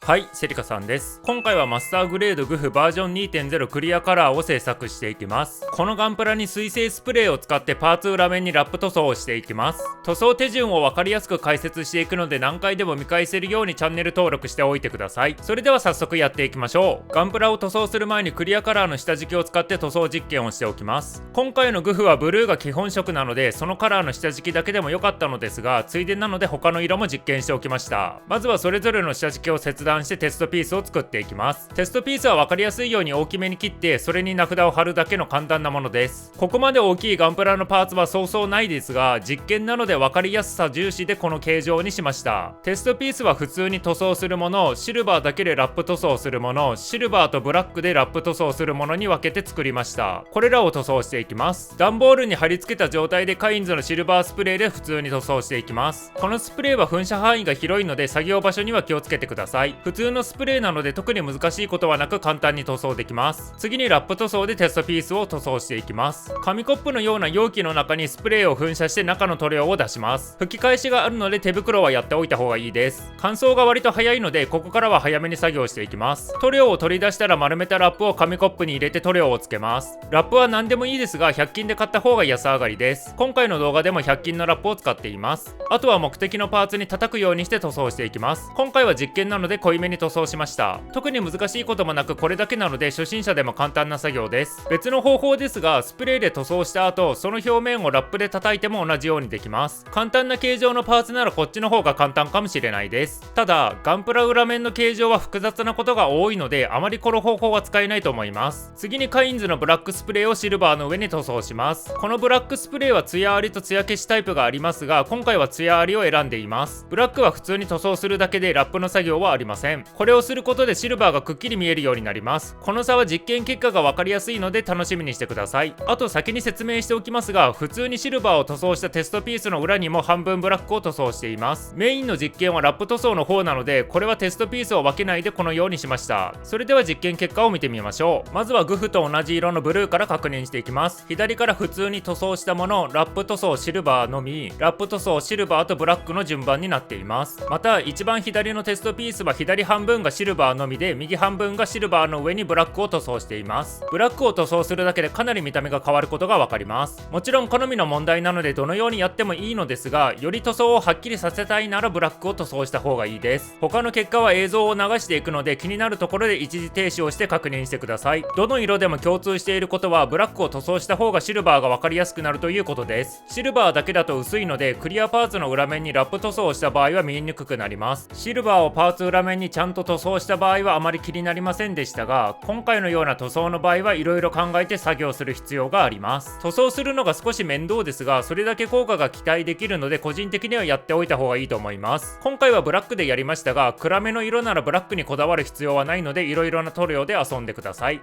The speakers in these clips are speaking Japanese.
はい、セリカさんです。今回はマスターグレードグフバージョン 2.0 クリアカラーを制作していきます。このガンプラに水性スプレーを使ってパーツ裏面にラップ塗装をしていきます。塗装手順を分かりやすく解説していくので何回でも見返せるようにチャンネル登録しておいてください。それでは早速やっていきましょう。ガンプラを塗装する前にクリアカラーの下敷きを使って塗装実験をしておきます。今回のグフはブルーが基本色なのでそのカラーの下敷きだけでも良かったのですが、ついでなので他の色も実験しておきました。まずはそれぞれの下敷きを切断してテストピースを作っていきます。テストピースは分かりやすいように大きめに切ってそれに名札を貼るだけの簡単なものです。ここまで大きいガンプラのパーツはそうそうないですが、実験なので分かりやすさ重視でこの形状にしました。テストピースは普通に塗装するもの、シルバーだけでラップ塗装するもの、シルバーとブラックでラップ塗装するものに分けて作りました。これらを塗装していきます。段ボールに貼り付けた状態でカインズのシルバースプレーで普通に塗装していきます。このスプレーは噴射範囲が広いので作業場所には気をつけてください。普通のスプレーなので特に難しいことはなく簡単に塗装できます。次にラップ塗装でテストピースを塗装していきます。紙コップのような容器の中にスプレーを噴射して中の塗料を出します。吹き返しがあるので手袋はやっておいた方がいいです。乾燥が割と早いのでここからは早めに作業していきます。塗料を取り出したら丸めたラップを紙コップに入れて塗料をつけます。ラップは何でもいいですが100均で買った方が安上がりです。今回の動画でも100均のラップを使っています。あとは目的のパーツに叩くようにして塗装していきます。今回は実験なので濃いめに塗装しました。特に難しいこともなくこれだけなので初心者でも簡単な作業です。別の方法ですが、スプレーで塗装した後その表面をラップで叩いても同じようにできます。簡単な形状のパーツならこっちの方が簡単かもしれないです。ただガンプラ裏面の形状は複雑なことが多いのであまりこの方法は使えないと思います。次にカインズのブラックスプレーをシルバーの上に塗装します。このブラックスプレーはツヤありとツヤ消しタイプがありますが、今回はツヤありを選んでいます。ブラックは普通に塗装するだけでラップの作業はありません。これをすることでシルバーがくっきり見えるようになります。この差は実験結果が分かりやすいので楽しみにしてください。あと先に説明しておきますが、普通にシルバーを塗装したテストピースの裏にも半分ブラックを塗装しています。メインの実験はラップ塗装の方なのでこれはテストピースを分けないでこのようにしました。それでは実験結果を見てみましょう。まずはグフと同じ色のブルーから確認していきます。左から普通に塗装したもの、ラップ塗装シルバーのみ、ラップ塗装シルバーとブラックの順番になっています。また一番左のテストピースは左半分がシルバーのみで右半分がシルバーの上にブラックを塗装しています。ブラックを塗装するだけでかなり見た目が変わることがわかります。もちろん好みの問題なのでどのようにやってもいいのですが、より塗装をはっきりさせたいならブラックを塗装した方がいいです。他の結果は映像を流していくので気になるところで一時停止をして確認してください。どの色でも共通していることはブラックを塗装した方がシルバーがわかりやすくなるということです。シルバーだけだと薄いのでクリアパーツの裏面にラップ塗装をした場合は見えにくくなります。シルバーをパーツ裏面にちゃんと塗装した場合はあまり気になりませんでしたが、今回のような塗装の場合はいろいろ考えて作業する必要があります。塗装するのが少し面倒ですが、それだけ効果が期待できるので個人的にはやっておいた方がいいと思います。今回はブラックでやりましたが、暗めの色ならブラックにこだわる必要はないのでいろいろな塗料で遊んでください。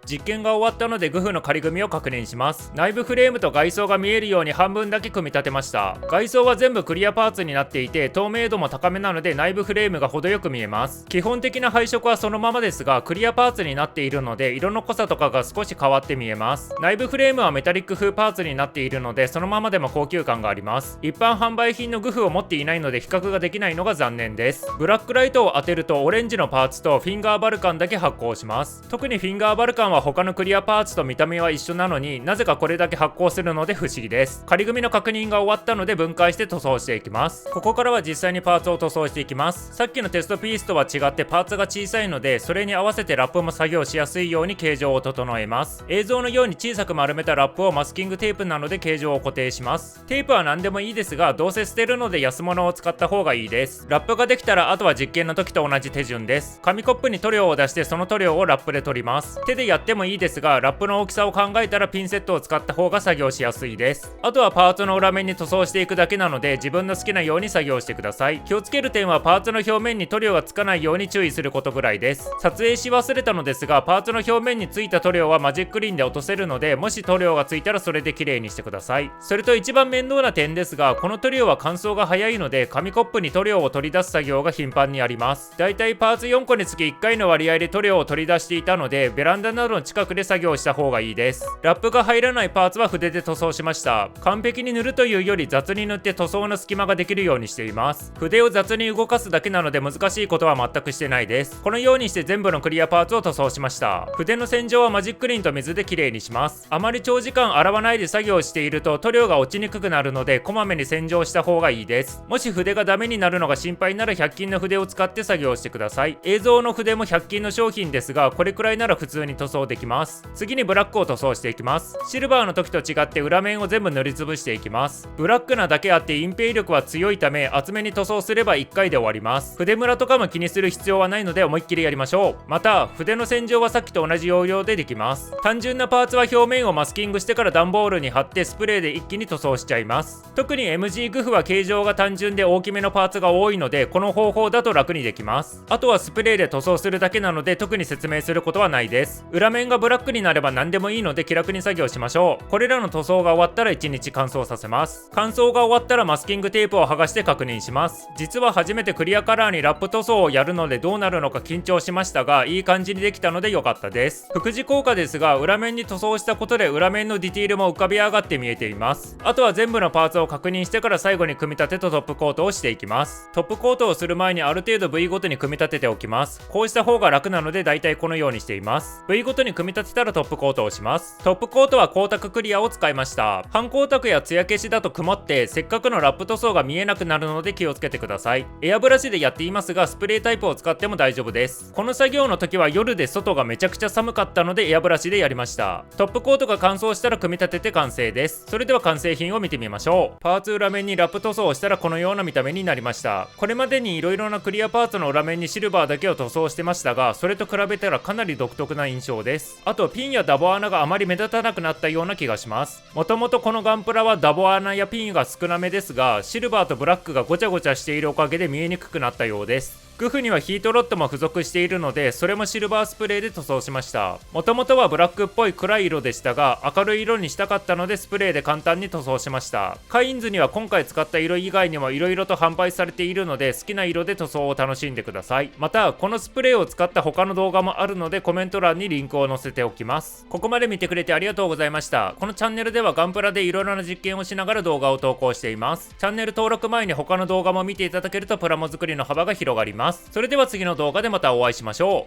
実験が終わったのでグフの仮組みを確認します。内部フレームと外装が見えるように半分だけ組み立てました。外装は全部クリアパーツになっていて透明度も高めなので内部フレームが程よく見えます。基本的な配色はそのままですがクリアパーツになっているので色の濃さとかが少し変わって見えます。内部フレームはメタリック風パーツになっているのでそのままでも高級感があります。一般販売品のグフを持っていないので比較ができないのが残念です。ブラックライトを当てるとオレンジのパーツとフィンガーバルカンだけ発光します。特にフィンガーバルカンは他のクリアパーツと見た目は一緒なのになぜかこれだけ発光するので不思議です。仮組みの確認が終わったので分解して塗装していきます。ここからは実際にパーツを塗装していきます。さっきのテストピースとは違ってパーツが小さいのでそれに合わせてラップも作業しやすいように形状を整えます。映像のように小さく丸めたラップをマスキングテープなので形状を固定します。テープは何でもいいですがどうせ捨てるので安物を使った方がいいです。ラップができたらあとは実験の時と同じ手順です。紙コップに塗料を出してその塗料をラップで取ります。手でやってもいいですがラップの大きさを考えたらピンセットを使った方が作業しやすいです。あとはパーツの裏面に塗装していくだけなので自分の好きなように作業してください。気をつける点はパーツの表面に塗料がつかないように注意することぐらいです。撮影し忘れたのですがパーツの表面についた塗料はマジックリンで落とせるのでもし塗料がついたらそれで綺麗にしてください。それと一番面倒な点ですがこの塗料は乾燥が早いので紙コップに塗料を取り出す作業が頻繁にあります。だいたいパーツ4個につき1回の割合で塗料を取り出していたのでベランダなどの近くで作業した方がいいです。ラップが入らないパーツは筆で塗装しました。完璧に塗るというより雑に塗って塗装の隙間ができるようにしています。筆を雑に動かすだけなので難しいことは全くしてないです。このようにして全部のクリアパーツを塗装しました。筆の洗浄はマジックリンと水できれいにします。あまり長時間洗わないで作業していると塗料が落ちにくくなるのでこまめに洗浄した方がいいです。もし筆がダメになるのが心配なら100均の筆を使って作業してください。映像の筆も100均の商品ですがこれくらいなら普通に塗装できます。次にブラックを塗装していきます。シルバーの時と違って裏面を全部塗りつぶしていきます。ブラックなだけあって隠蔽力は強いため厚めに塗装すれば1回で終わります。筆ムラとかも気にする必要はないので思いっきりやりましょう。また筆の洗浄はさっきと同じ要領でできます。単純なパーツは表面をマスキングしてから段ボールに貼ってスプレーで一気に塗装しちゃいます。特に MG グフは形状が単純で大きめのパーツが多いのでこの方法だと楽にできます。あとはスプレーで塗装するだけなので特に説明することはないです。裏面がブラックになれば何でもいいので気楽に作業しましょう。これらの塗装が終わったら1日乾燥させます。乾燥が終わったらマスキングテープを剥がして確認します。実は初めてクリアカラーにラップ塗装をやるのでどうなるのか緊張しましたがいい感じにできたので良かったです。副次効果ですが裏面に塗装したことで裏面のディティールも浮かび上がって見えています。あとは全部のパーツを確認してから最後に組み立てとトップコートをしていきます。トップコートをする前にある程度部位ごとに組み立てておきます。こうした方が楽なのでだいたいこのようにしています。部位ごとに組み立てたらトップコートをします。トップコートは光沢クリアを使いました。半光沢や艶消しだと曇ってせっかくのラップ塗装が見えなくなるので気をつけてください。エアブラシでやっていますがスプレータイプを使っても大丈夫です。この作業の時は夜で外がめちゃくちゃ寒かったのでエアブラシでやりました。トップコートが乾燥したら組み立てて完成です。それでは完成品を見てみましょう。パーツ裏面にラップ塗装をしたらこのような見た目になりました。これまでに色々なクリアパーツの裏面にシルバーだけを塗装してましたがそれと比べたらかなり独特な印象です。あとピンやダボ穴があまり目立たなくなったような気がします。もともとこのガンプラはダボ穴やピンが少なめですがシルバーとブラックがごちゃごちゃしているおかげで見えにくくなったようです。グフにはヒートロッドも付属しているのでそれもシルバースプレーで塗装しました。もともとはブラックっぽい暗い色でしたが明るい色にしたかったのでスプレーで簡単に塗装しました。カインズには今回使った色以外にも色々と販売されているので好きな色で塗装を楽しんでください。またこのスプレーを使った他の動画もあるのでコメント欄にリンクを載せておきます。ここまで見てくれてありがとうございました。このチャンネルではガンプラで色々な実験をしながら動画を投稿しています。チャンネル登録前に他の動画も見ていただけるとプラモ作りの幅が広がります。それでは次の動画でまたお会いしましょう。